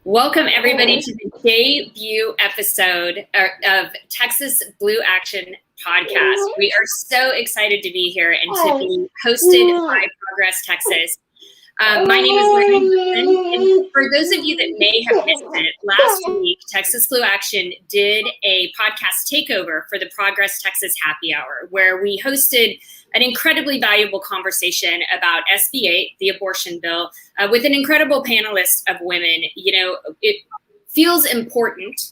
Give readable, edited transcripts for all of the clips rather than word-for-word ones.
Welcome, everybody, to the debut episode of Texas Blue Action Podcast. We are so excited to be here and to be hosted by Progress Texas. My name is Lynn, and for those of you that may have missed it, last week, Texas Blue Action did a podcast takeover for the Progress Texas Happy Hour, where we hosted an incredibly valuable conversation about SB8, the abortion bill, with an incredible panelist of women. You know, it feels important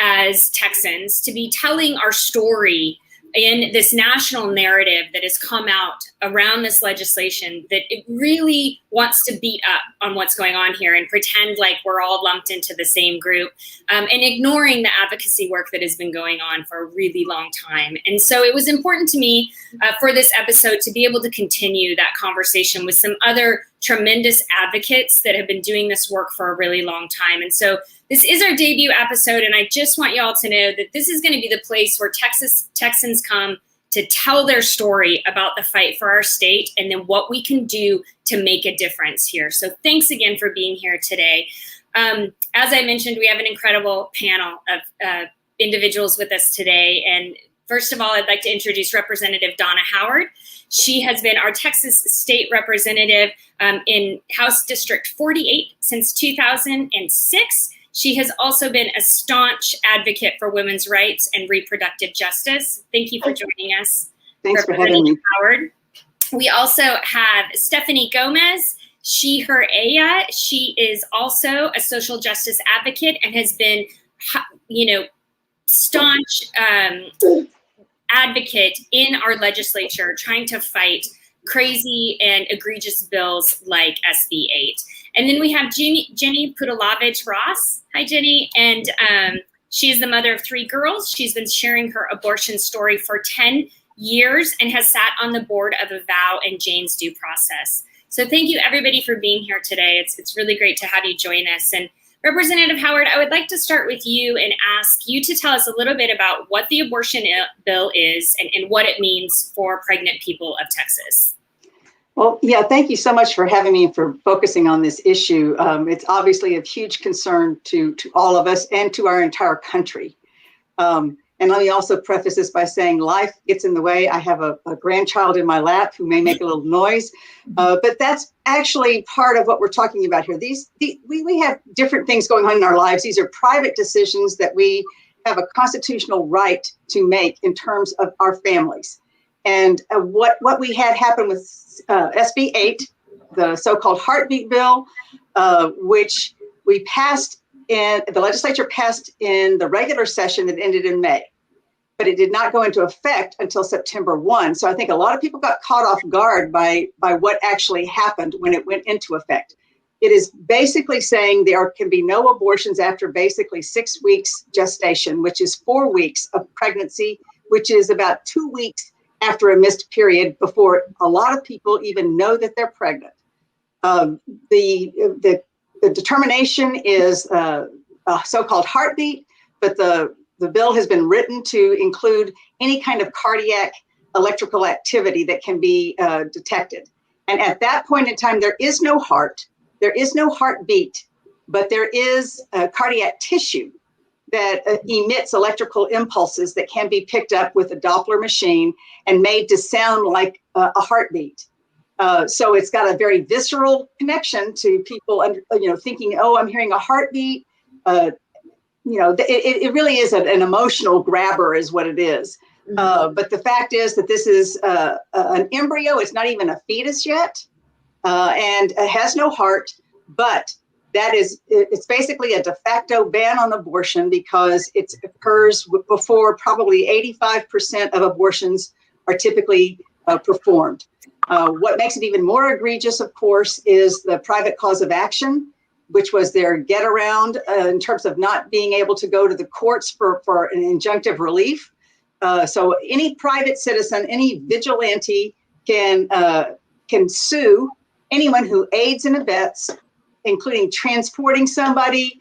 as Texans to be telling our story in this national narrative that has come out around this legislation, that it really wants to beat up on what's going on here and pretend like we're all lumped into the same group, and ignoring the advocacy work that has been going on for a really long time. And so it was important to me for this episode to be able to continue that conversation with some other tremendous advocates that have been doing this work for a really long time. And so this is our debut episode, and I just want y'all to know that this is going to be the place where Texans come to tell their story about the fight for our state and then what we can do to make a difference here. So thanks again for being here today. As I mentioned, we have an incredible panel of individuals with us today. And first of all, I'd like to introduce Representative Donna Howard. She has been our Texas state representative in House District 48 since 2006. She has also been a staunch advocate for women's rights and reproductive justice. Thank you for joining us. Thanks for having me. Howard. We also have Stephanie Gomez, she, her, Aya. She is also a social justice advocate and has been, staunch advocate in our legislature trying to fight crazy and egregious bills like SB8. And then we have Jenny Pudalovich-Ross. Hi, Jenny. And she is the mother of 3 girls. She's been sharing her abortion story for 10 years and has sat on the board of Avow and Jane's Due Process. So thank you, everybody, for being here today. It's really great to have you join us. And Representative Howard, I would like to start with you and ask you to tell us a little bit about what the abortion bill is and what it means for pregnant people of Texas. Well, yeah, thank you so much for having me and for focusing on this issue. It's obviously of huge concern to all of us and to our entire country. And let me also preface this by saying life gets in the way. I have a grandchild in my lap who may make a little noise, but that's actually part of what we're talking about here. We have different things going on in our lives. These are private decisions that we have a constitutional right to make in terms of our families. And what we had happen with SB8, the so-called heartbeat bill, which we passed in, the legislature passed in the regular session that ended in May, but it did not go into effect until September 1. So I think a lot of people got caught off guard by what actually happened when it went into effect. It is basically saying there can be no abortions after basically 6 weeks gestation, which is 4 weeks of pregnancy, which is about 2 weeks after a missed period before a lot of people even know that they're pregnant. The determination is a so-called heartbeat, but the bill has been written to include any kind of cardiac electrical activity that can be detected. And at that point in time, there is no heart, there is no heartbeat, but there is cardiac tissue that emits electrical impulses that can be picked up with a Doppler machine and made to sound like a heartbeat. So it's got a very visceral connection to people, thinking, oh, I'm hearing a heartbeat. It really is an emotional grabber is what it is. But the fact is that this is an embryo. It's not even a fetus yet, and it has no heart, but it's basically a de facto ban on abortion because it occurs before probably 85% of abortions are typically performed. What makes it even more egregious, of course, is the private cause of action, which was their get around in terms of not being able to go to the courts for an injunctive relief. So any private citizen, any vigilante can sue anyone who aids and abets, including transporting somebody,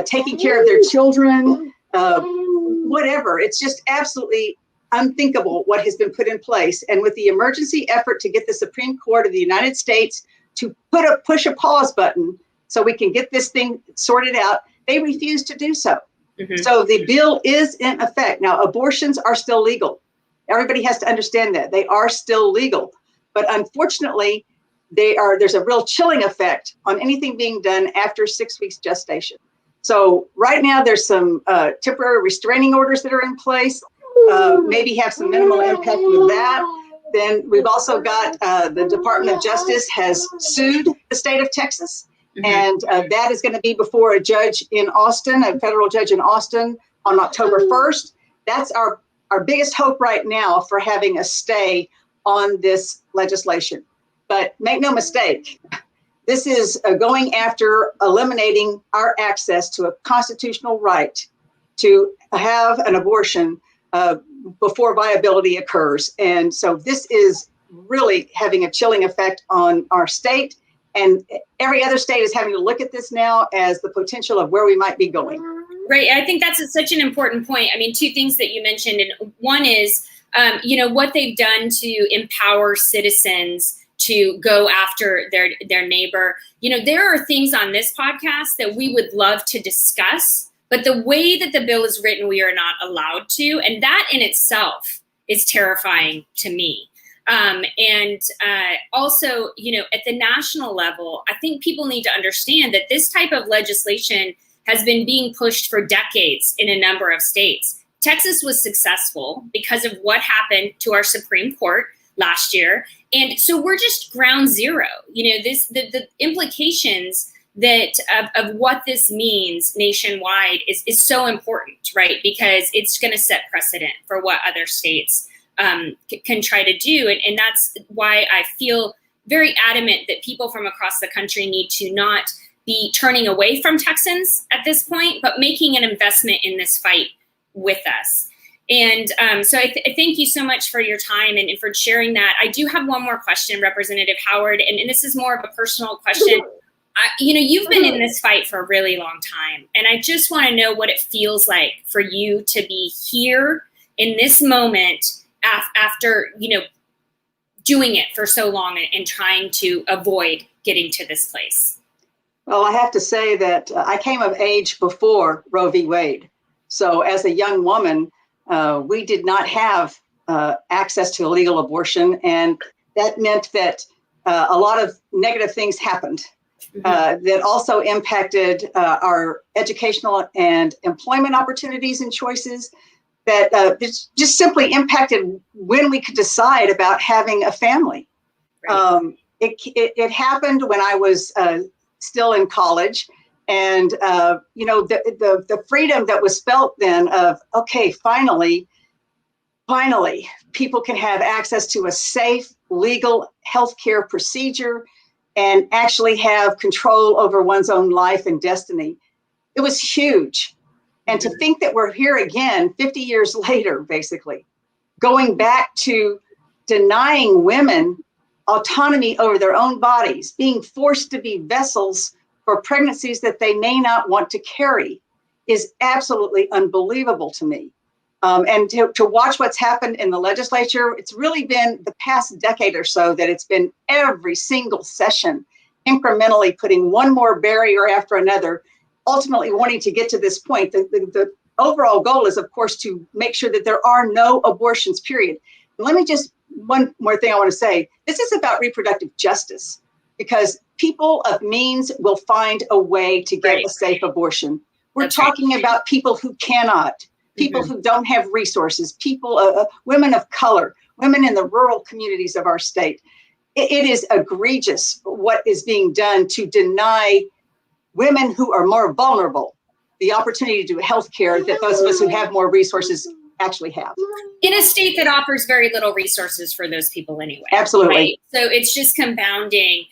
taking care of their children, whatever. It's just absolutely unthinkable what has been put in place. And with the emergency effort to get the Supreme Court of the United States to push a pause button so we can get this thing sorted out. They refuse to do so. Mm-hmm. So the bill is in effect. Now, abortions are still legal. Everybody has to understand that. They are still legal. But unfortunately, there's a real chilling effect on anything being done after 6 weeks gestation. So right now, there's some temporary restraining orders that are in place, maybe have some minimal impact with that. Then we've also got the Department of Justice has sued the state of Texas. Mm-hmm. And that is going to be before a judge in Austin, a federal judge in Austin on October 1st. That's our biggest hope right now for having a stay on this legislation. But make no mistake, this is going after eliminating our access to a constitutional right to have an abortion before viability occurs. And so this is really having a chilling effect on our state. And every other state is having to look at this now as the potential of where we might be going. Right. I think that's such an important point. I mean, two things that you mentioned. And one is, what they've done to empower citizens to go after their neighbor. There are things on this podcast that we would love to discuss, but the way that the bill is written, we are not allowed to. And that in itself is terrifying to me. Also, at the national level, I think people need to understand that this type of legislation has been being pushed for decades in a number of states. Texas was successful because of what happened to our Supreme Court last year. And so we're just ground zero. The implications that of what this means nationwide is so important, right? Because it's going to set precedent for what other states can try to do. And that's why I feel very adamant that people from across the country need to not be turning away from Texans at this point, but making an investment in this fight with us. And so I thank you so much for your time and for sharing that. I do have one more question, Representative Howard, and this is more of a personal question. You've been in this fight for a really long time, and I just want to know what it feels like for you to be here in this moment after, doing it for so long and trying to avoid getting to this place. Well, I have to say that I came of age before Roe v. Wade. So as a young woman, we did not have access to a legal abortion. And that meant that a lot of negative things happened that also impacted our educational and employment opportunities and choices, that just simply impacted when we could decide about having a family. Right. It happened when I was still in college. And, the freedom that was felt then of, okay, finally, people can have access to a safe, legal healthcare procedure and actually have control over one's own life and destiny. It was huge. And to think that we're here again, 50 years later, basically, going back to denying women autonomy over their own bodies, being forced to be vessels for pregnancies that they may not want to carry, is absolutely unbelievable to me. And to watch what's happened in the legislature, it's really been the past decade or so that it's been every single session incrementally putting one more barrier after another, ultimately wanting to get to this point. The overall goal is, of course, to make sure that there are no abortions, period. Let me just, one more thing I want to say. This is about reproductive justice, because people of means will find a way to get a safe abortion. We're talking about people who cannot, people who don't have resources, people, women of color, women in the rural communities of our state. It is egregious what is being done to deny women who are more vulnerable the opportunity to do health care that those of us who have more resources actually have. In a state that offers very little resources for those people anyway. Absolutely. Right? So it's just compounding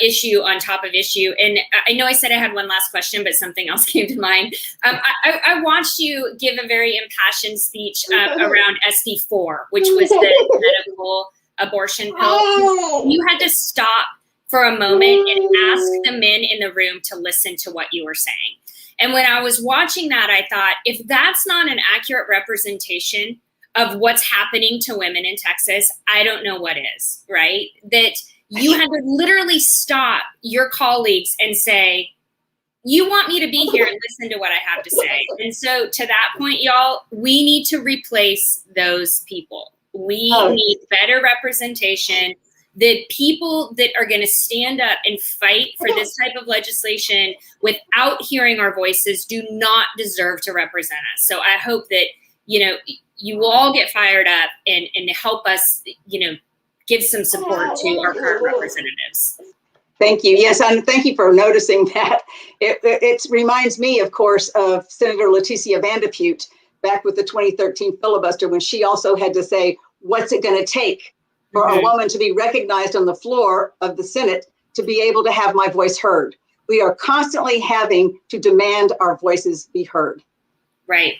issue on top of issue. And I know I said I had one last question, but something else came to mind. I watched you give a very impassioned speech around SB8, which was the medical abortion pill. You had to stop for a moment and ask the men in the room to listen to what you were saying. And when I was watching that, I thought, if that's not an accurate representation of what's happening to women in Texas, I don't know what is, right? That you had to literally stop your colleagues and say, you want me to be here and listen to what I have to say. And so to that point, y'all, we need to replace those people. We need better representation. The people that are going to stand up and fight for this type of legislation without hearing our voices do not deserve to represent us. So I hope that, you will all get fired up and help us, give some support to our current representatives. Thank you. Yes, and thank you for noticing that. It reminds me, of course, of Senator Leticia Vandepute back with the 2013 filibuster, when she also had to say, what's it going to take for a woman to be recognized on the floor of the Senate to be able to have my voice heard? We are constantly having to demand our voices be heard. Right.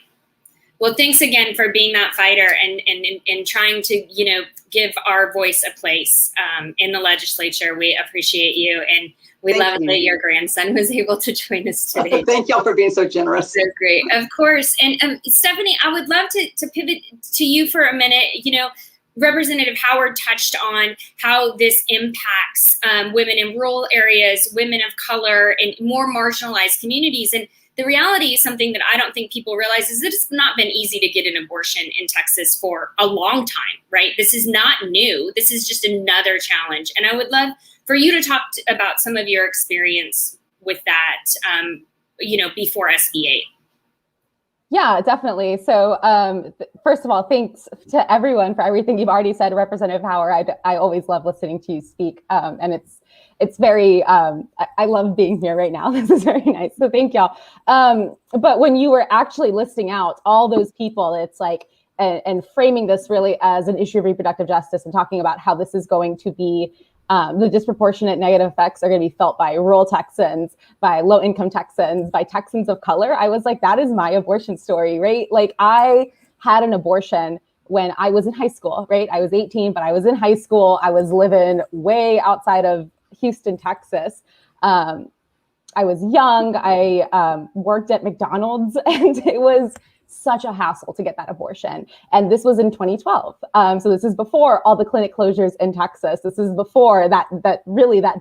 Well, thanks again for being that fighter and trying to, give our voice a place in the legislature. We appreciate you, and we love that your grandson was able to join us today. Thank y'all for being so generous. So great. Of course. And Stephanie, I would love to pivot to you for a minute. Representative Howard touched on how this impacts women in rural areas, women of color, and more marginalized communities. And the reality is something that I don't think people realize is that it's not been easy to get an abortion in Texas for a long time, right? This is not new. This is just another challenge. And I would love for you to talk about some of your experience with that, before SB8. Yeah, definitely. So first of all, thanks to everyone for everything you've already said. Representative Howard, I always love listening to you speak. And it's very, I love being here right now. This is very nice. So thank y'all. But when you were actually listing out all those people, it's like, and framing this really as an issue of reproductive justice and talking about how this is going to be, the disproportionate negative effects are going to be felt by rural Texans, by low-income Texans, by Texans of color. I was like, that is my abortion story, right? Like, I had an abortion when I was in high school, right? I was 18, but I was in high school. I was living way outside of Houston, Texas. I was young. I worked at McDonald's, and it was such a hassle to get that abortion. And this was in 2012. So this is before all the clinic closures in Texas. This is before that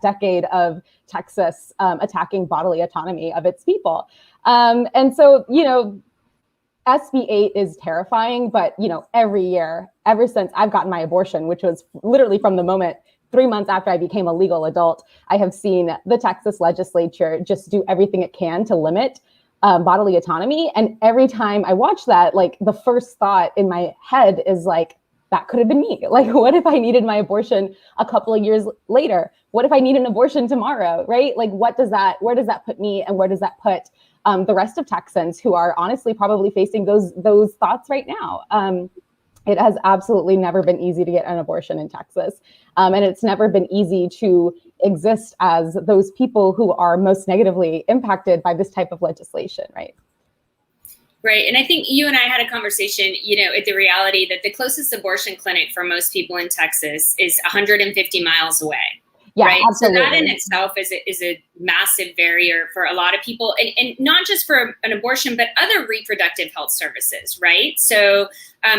decade of Texas attacking bodily autonomy of its people. And so, SB8 is terrifying, but, every year, ever since I've gotten my abortion, which was literally from the moment 3 months after I became a legal adult, I have seen the Texas legislature just do everything it can to limit bodily autonomy. And every time I watch that, like, the first thought in my head is like, that could have been me. Like, what if I needed my abortion a couple of years later? What if I need an abortion tomorrow, right? Like, where does that put me, and where does that put the rest of Texans who are honestly probably facing those thoughts right now? It has absolutely never been easy to get an abortion in Texas. And it's never been easy to exist as those people who are most negatively impacted by this type of legislation, right? Right. And I think you and I had a conversation, at the reality that the closest abortion clinic for most people in Texas is 150 miles away. Yeah, right. Absolutely. So that in itself is a massive barrier for a lot of people, and not just for an abortion, but other reproductive health services, right? So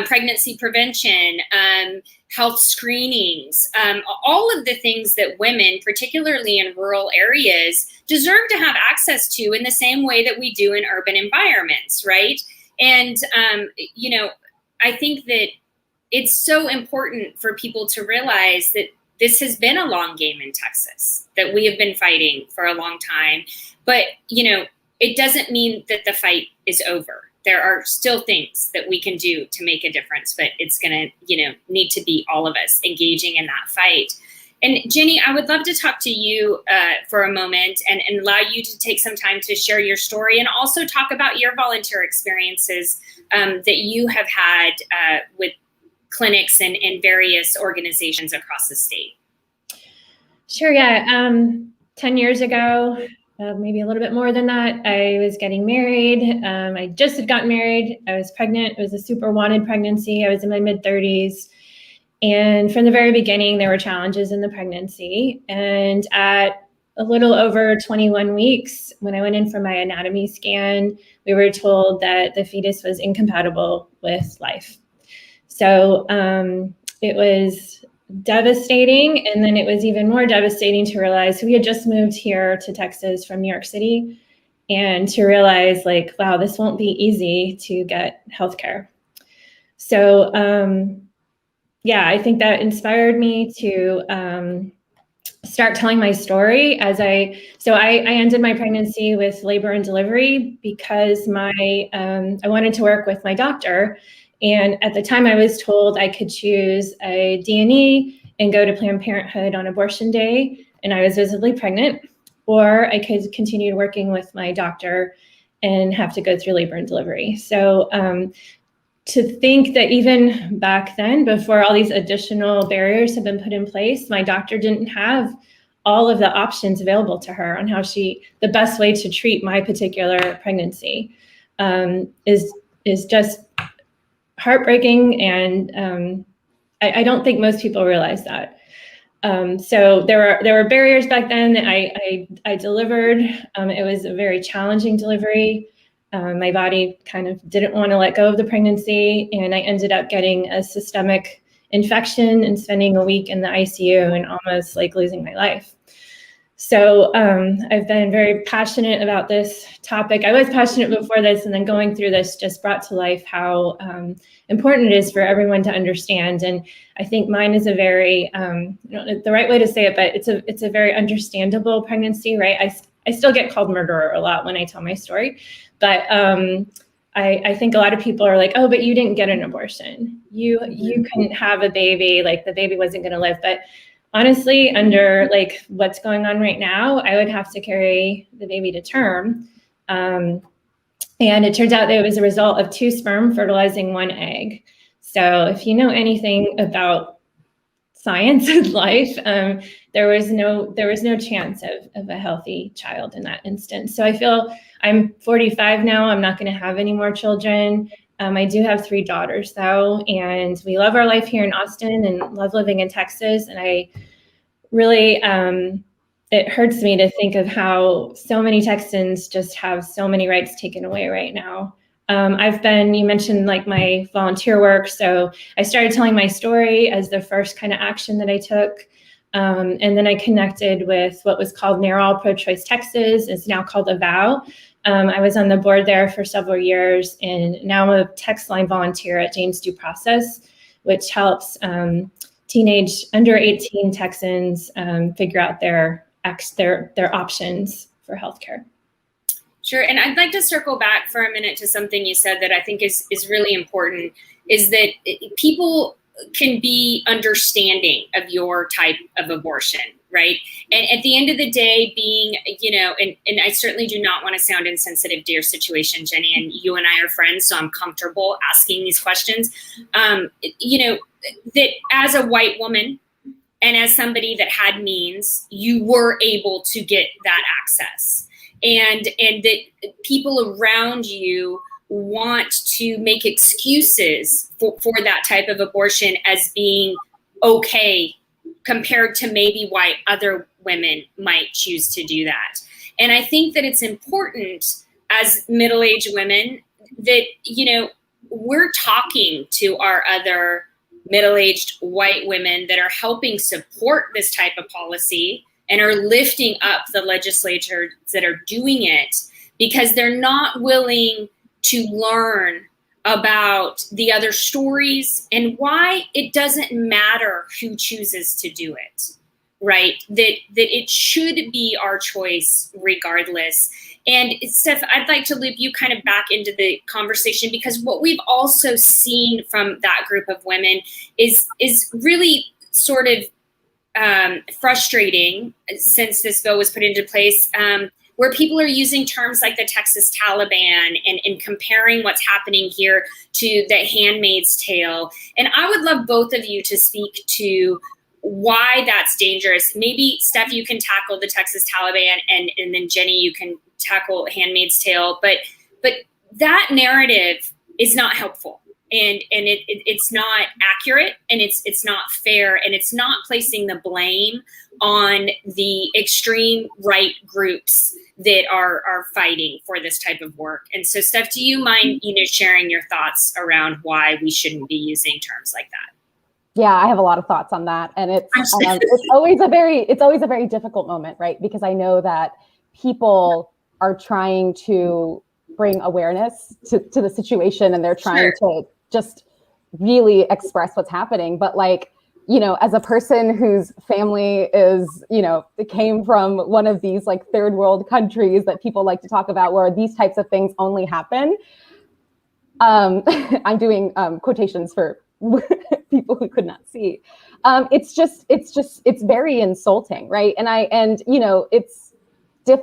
pregnancy prevention, health screenings, all of the things that women, particularly in rural areas, deserve to have access to in the same way that we do in urban environments, right? And, I think that it's so important for people to realize that this has been a long game in Texas, that we have been fighting for a long time. But, it doesn't mean that the fight is over. There are still things that we can do to make a difference, but it's going to, need to be all of us engaging in that fight. And Jenny, I would love to talk to you for a moment and allow you to take some time to share your story, and also talk about your volunteer experiences that you have had with clinics and various organizations across the state. Sure, yeah. 10 years ago, maybe a little bit more than that, I was getting married. I just had gotten married. I was pregnant. It was a super wanted pregnancy. I was in my mid-30s. And from the very beginning, there were challenges in the pregnancy. And at a little over 21 weeks, when I went in for my anatomy scan, we were told that the fetus was incompatible with life. So it was devastating. And then it was even more devastating to realize we had just moved here to Texas from New York City. and to realize like, wow, this won't be easy to get healthcare. So yeah, I think that inspired me to start telling my story I ended my pregnancy with labor and delivery because I wanted to work with my doctor. And at the time I was told I could choose a D&E and go to Planned Parenthood on abortion day, and I was visibly pregnant, or I could continue working with my doctor and have to go through labor and delivery. So to think that even back then, before all these additional barriers have been put in place, my doctor didn't have all of the options available to her on how the best way to treat my particular pregnancy is just heartbreaking. And I don't think most people realize that. So there were barriers back then. I delivered. It was a very challenging delivery. My body kind of didn't want to let go of the pregnancy, and I ended up getting a systemic infection and spending a week in the ICU and almost like losing my life. So I've been very passionate about this topic. I was passionate before this, and then going through this just brought to life how important it is for everyone to understand. And I think mine is a very, I don't know the right way to say it, but it's a very understandable pregnancy, right? I still get called murderer a lot when I tell my story, but I think a lot of people are like, oh, but you didn't get an abortion. You couldn't have a baby, like the baby wasn't going to live. But honestly, under like what's going on right now, I would have to carry the baby to term. And it turns out that it was a result of 2 sperm fertilizing 1 egg. So if you know anything about science and life, there was no chance of a healthy child in that instance. So I feel I'm 45 now. I'm not going to have any more children. I do have 3 daughters though, and we love our life here in Austin and love living in Texas. And I really, it hurts me to think of how so many Texans just have so many rights taken away right now. You mentioned like my volunteer work. So I started telling my story as the first kind of action that I took. And then I connected with what was called NARAL Pro-Choice Texas. It's now called AVOW. I was on the board there for several years, and now I'm a text line volunteer at Jane's Due Process, which helps teenage under 18 Texans figure out their options for healthcare. Sure. And I'd like to circle back for a minute to something you said that I think is really important, is that people can be understanding of your type of abortion, right? And at the end of the day, being, and I certainly do not want to sound insensitive to your situation, Jenny, and you and I are friends, so I'm comfortable asking these questions. That as a white woman and as somebody that had means, you were able to get that access. And that people around you want to make excuses for that type of abortion as being okay compared to maybe why other women might choose to do that. And I think that it's important as middle-aged women that, we're talking to our other middle-aged white women that are helping support this type of policy and are lifting up the legislators that are doing it, because they're not willing to learn about the other stories and why it doesn't matter who chooses to do it, right? That it should be our choice regardless. And Steph, I'd like to loop you kind of back into the conversation, because what we've also seen from that group of women is really sort of frustrating since this bill was put into place, where people are using terms like the Texas Taliban and comparing what's happening here to the Handmaid's Tale. And I would love both of you to speak to why that's dangerous. Maybe Steph, you can tackle the Texas Taliban, and then Jenny, you can tackle Handmaid's Tale. But that narrative is not helpful. And it's not accurate, and it's not fair, and it's not placing the blame on the extreme right groups that are fighting for this type of work. And so, Steph, do you mind sharing your thoughts around why we shouldn't be using terms like that? Yeah, I have a lot of thoughts on that, and it's always a very difficult moment, right? Because I know that people are trying to bring awareness to the situation, and they're trying to just really express what's happening. But like, you know, as a person whose family is, you know, it came from one of these like third world countries that people like to talk about where these types of things only happen. I'm doing quotations for people who could not see. It's very insulting, right? And you know,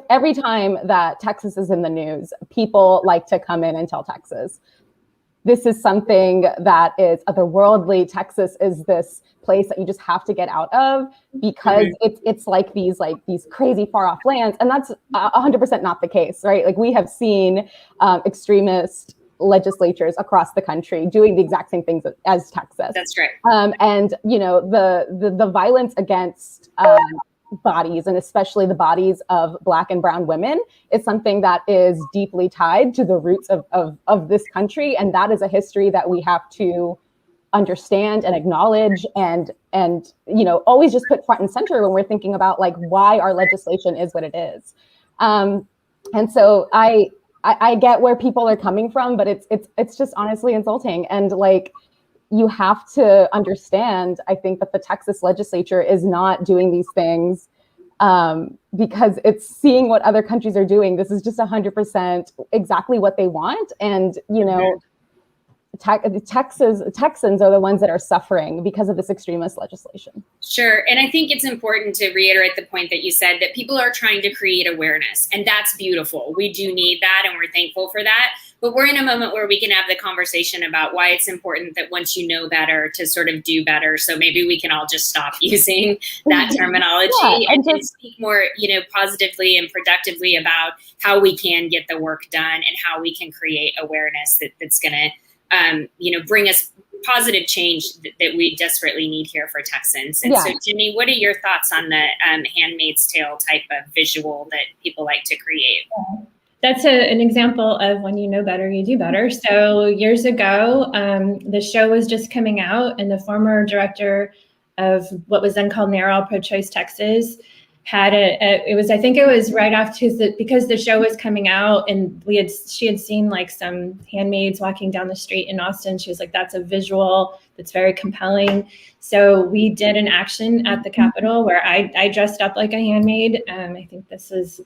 every time that Texas is in the news, people like to come in and tell Texas, this is something that is otherworldly. Texas is this place that you just have to get out of because it's like these crazy far off lands. And that's 100% not the case, right? Like we have seen extremist legislatures across the country doing the exact same things as Texas. That's right. And you know, the violence against bodies, and especially the bodies of Black and brown women, is something that is deeply tied to the roots of this country. And that is a history that we have to understand and acknowledge and you know, always just put front and center when we're thinking about like why our legislation is what it is. And so I get where people are coming from, but it's just honestly insulting. And like, you have to understand, I think, that the Texas legislature is not doing these things because it's seeing what other countries are doing. This is just 100% exactly what they want. And, you know, Texans are the ones that are suffering because of this extremist legislation. Sure. And I think it's important to reiterate the point that you said, that people are trying to create awareness, and that's beautiful. We do need that, and we're thankful for that. But we're in a moment where we can have the conversation about why it's important that once you know better, to sort of do better. So maybe we can all just stop using that terminology and speak more, you know, positively and productively about how we can get the work done and how we can create awareness that's going to you know, bring us positive change that we desperately need here for Texans. And so, Jimmy, what are your thoughts on the Handmaid's Tale type of visual that people like to create? That's an example of when you know better, you do better. So years ago, the show was just coming out, and the former director of what was then called NARAL Pro-Choice Texas had I think it was right after, because the show was coming out, and she had seen like some handmaids walking down the street in Austin. She was like, that's a visual that's very compelling. So we did an action at the Capitol where I dressed up like a handmaid. I think this was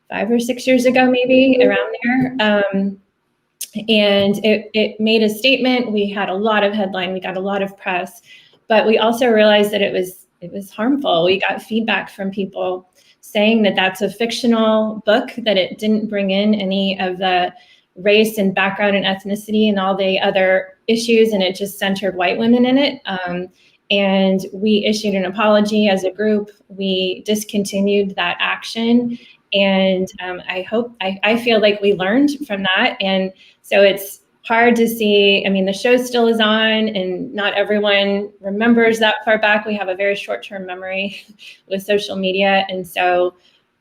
5 or 6 years ago, maybe around there. And it made a statement. We had a lot of headline, we got a lot of press, but we also realized that it was harmful. We got feedback from people saying that that's a fictional book, that it didn't bring in any of the race and background and ethnicity and all the other issues, and it just centered white women in it. And we issued an apology as a group. We discontinued that action. And I feel like we learned from that. And so it's hard to see. I mean, the show still is on, and not everyone remembers that far back. We have a very short-term memory with social media. And so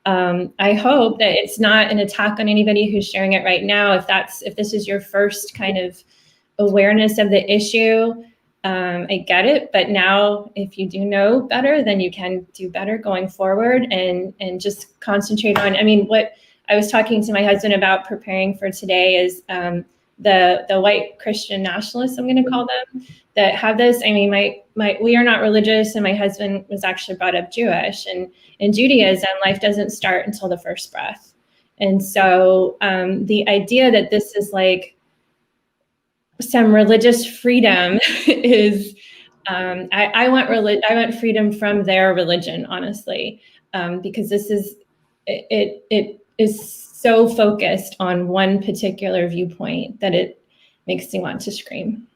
I hope that it's not an attack on anybody who's sharing it right now. If this is your first kind of awareness of the issue, I get it. But now, if you do know better, then you can do better going forward, and just concentrate on, I mean, what I was talking to my husband about preparing for today is the white Christian nationalists, I'm going to call them, that have this. I mean, we are not religious, and my husband was actually brought up Jewish, and in Judaism, life doesn't start until the first breath. And so the idea that this is like some religious freedom is, I want freedom from their religion, honestly, because this is, it is so focused on one particular viewpoint that it makes me want to scream.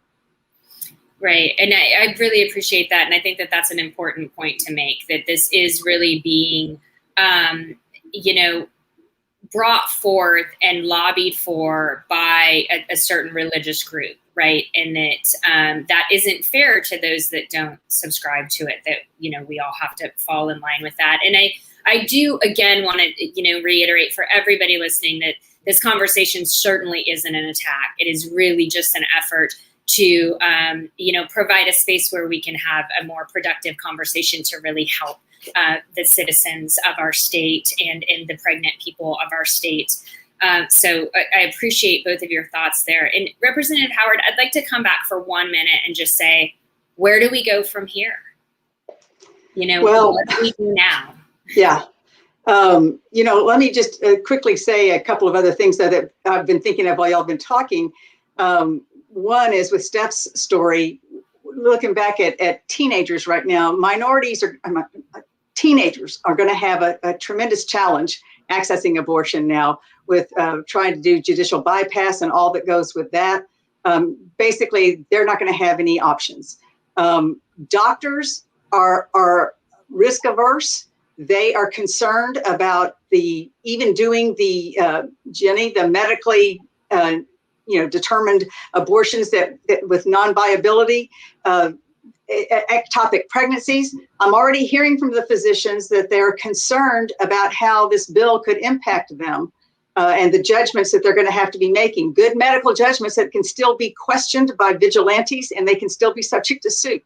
Right. And I really appreciate that. And I think that that's an important point to make, that this is really being, you know, brought forth and lobbied for by a certain religious group, right? And that that isn't fair to those that don't subscribe to it, that, you know, we all have to fall in line with that. And I do, again, want to, you know, reiterate for everybody listening that this conversation certainly isn't an attack. It is really just an effort to, you know, provide a space where we can have a more productive conversation to really help the citizens of our state and the pregnant people of our state. So I appreciate both of your thoughts there. And Representative Howard, I'd like to come back for 1 minute and just say, where do we go from here? Well, what do we do now? Yeah. Let me just quickly say a couple of other things that I've been thinking of while y'all been talking. One is with Steph's story, looking back at teenagers right now, teenagers are going to have a tremendous challenge accessing abortion now with trying to do judicial bypass and all that goes with that. Basically, they're not going to have any options. Doctors are risk averse. They are concerned about even doing the medically determined abortions that with non-viability, ectopic pregnancies. I'm already hearing from the physicians that they're concerned about how this bill could impact them and the judgments that they're going to have to be making. Good medical judgments that can still be questioned by vigilantes and they can still be subject to suit.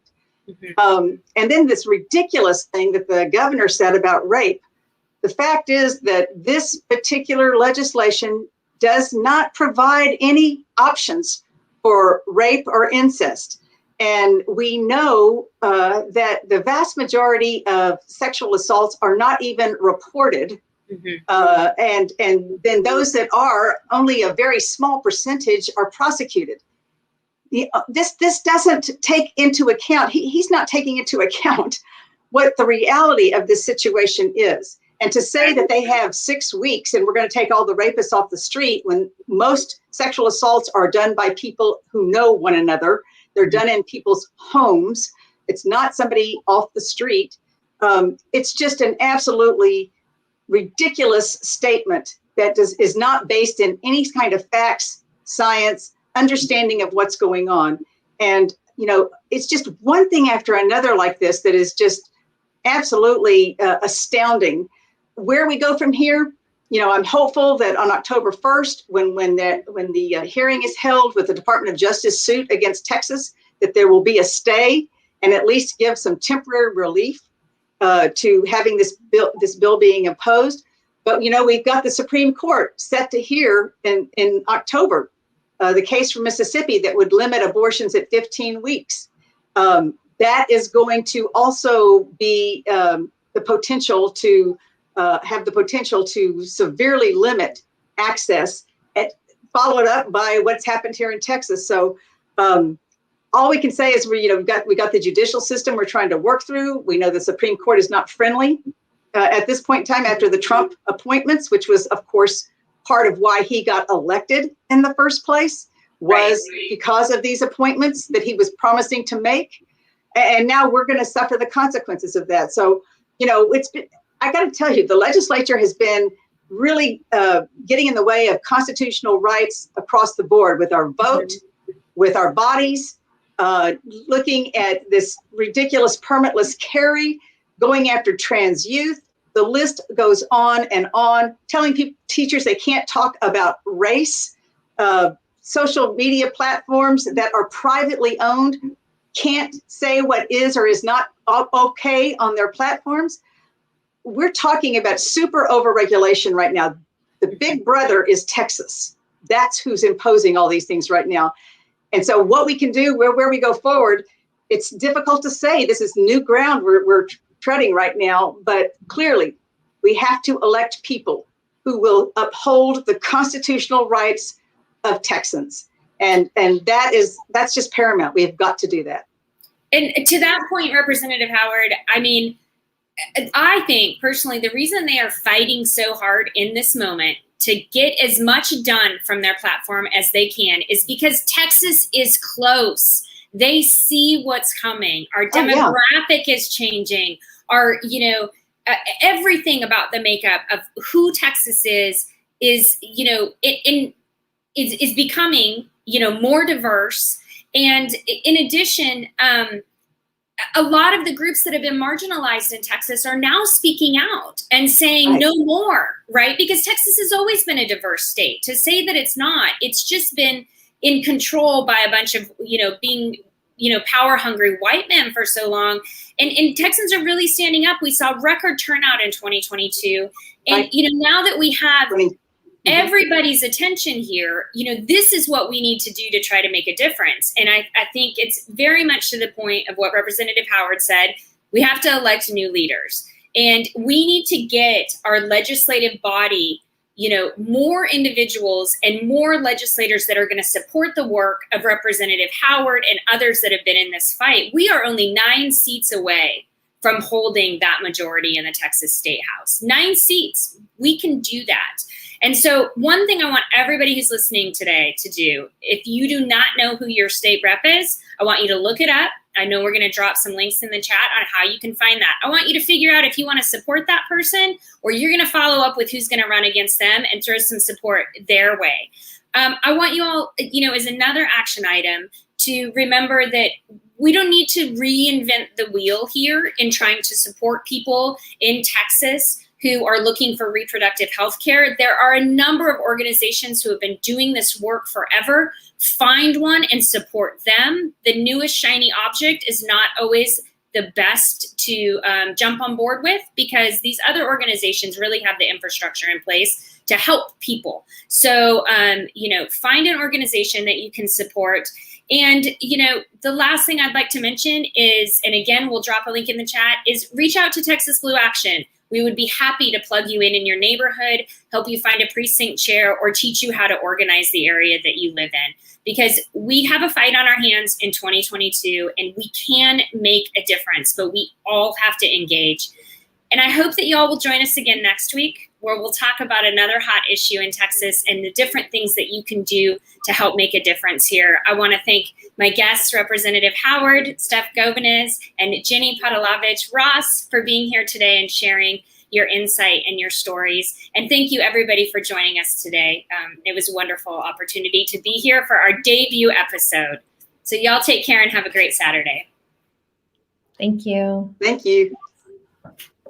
Mm-hmm. And then this ridiculous thing that the governor said about rape. The fact is that this particular legislation does not provide any options for rape or incest. And we know that the vast majority of sexual assaults are not even reported. Mm-hmm. And then those that are, only a very small percentage are prosecuted. This doesn't take into account, he's not taking into account what the reality of this situation is. And to say that they have 6 weeks and we're going to take all the rapists off the street when most sexual assaults are done by people who know one another, they're done in people's homes. It's not somebody off the street. It's just an absolutely ridiculous statement that is not based in any kind of facts, science, understanding of what's going on. And, it's just one thing after another like this that is just absolutely astounding. Where we go from here, I'm hopeful that on October 1st, when the hearing is held with the Department of Justice suit against Texas, that there will be a stay and at least give some temporary relief to having this bill being imposed. But, we've got the Supreme Court set to hear in October the case from Mississippi that would limit abortions at 15 weeks. That is going to also be the potential to have the potential to severely limit access, followed up by what's happened here in Texas. So all we can say is we got the judicial system we're trying to work through. We know the Supreme Court is not friendly at this point in time after the Trump appointments, which was, of course, part of why he got elected in the first place, was because of these appointments that he was promising to make. And now we're going to suffer the consequences of that. So, I got to tell you, the legislature has been really getting in the way of constitutional rights across the board with our vote, with our bodies, looking at this ridiculous permitless carry, going after trans youth. The list goes on, telling teachers they can't talk about race. Social media platforms that are privately owned can't say what is or is not okay on their platforms. We're talking about super overregulation right now. The big brother is Texas. That's who's imposing all these things right now. And so what we can do, where we go forward, it's difficult to say. This is new ground we're treading right now, but clearly we have to elect people who will uphold the constitutional rights of Texans. And that's just paramount. We have got to do that. And to that point, Representative Howard, I think personally, the reason they are fighting so hard in this moment to get as much done from their platform as they can is because Texas is close. They see what's coming. Our demographic is changing. Our, everything about the makeup of who Texas is becoming, more diverse. And in addition, a lot of the groups that have been marginalized in Texas are now speaking out and saying no more, right? Because Texas has always been a diverse state. To say that it's not, it's just been in control by a bunch of, being, power hungry white men for so long. And Texans are really standing up. We saw record turnout in 2022. And, now that we have everybody's attention here, this is what we need to do to try to make a difference. And I think it's very much to the point of what Representative Howard said. We have to elect new leaders, and we need to get our legislative body, more individuals and more legislators that are going to support the work of Representative Howard and others that have been in this fight. We are only 9 seats away from holding that majority in the Texas State House. 9 seats. We can do that. And so one thing I want everybody who's listening today to do, if you do not know who your state rep is, I want you to look it up. I know we're going to drop some links in the chat on how you can find that. I want you to figure out if you want to support that person, or you're going to follow up with who's going to run against them and throw some support their way. I want you all, as another action item, to remember that we don't need to reinvent the wheel here in trying to support people in Texas who are looking for reproductive health care. There are a number of organizations who have been doing this work forever. Find one and support them. The newest shiny object is not always the best to jump on board with, because these other organizations really have the infrastructure in place to help people. So, find an organization that you can support. And, the last thing I'd like to mention is, and again, we'll drop a link in the chat, is reach out to Texas Blue Action. We would be happy to plug you in your neighborhood, help you find a precinct chair, or teach you how to organize the area that you live in. Because we have a fight on our hands in 2022, and we can make a difference, but we all have to engage. And I hope that you all will join us again next week, where we'll talk about another hot issue in Texas and the different things that you can do to help make a difference here. I want to thank my guests, Representative Howard, Steph Govanez, and Jenny Padalovich-Ross, for being here today and sharing your insight and your stories. And thank you, everybody, for joining us today. It was a wonderful opportunity to be here for our debut episode. So y'all take care and have a great Saturday. Thank you. Thank you.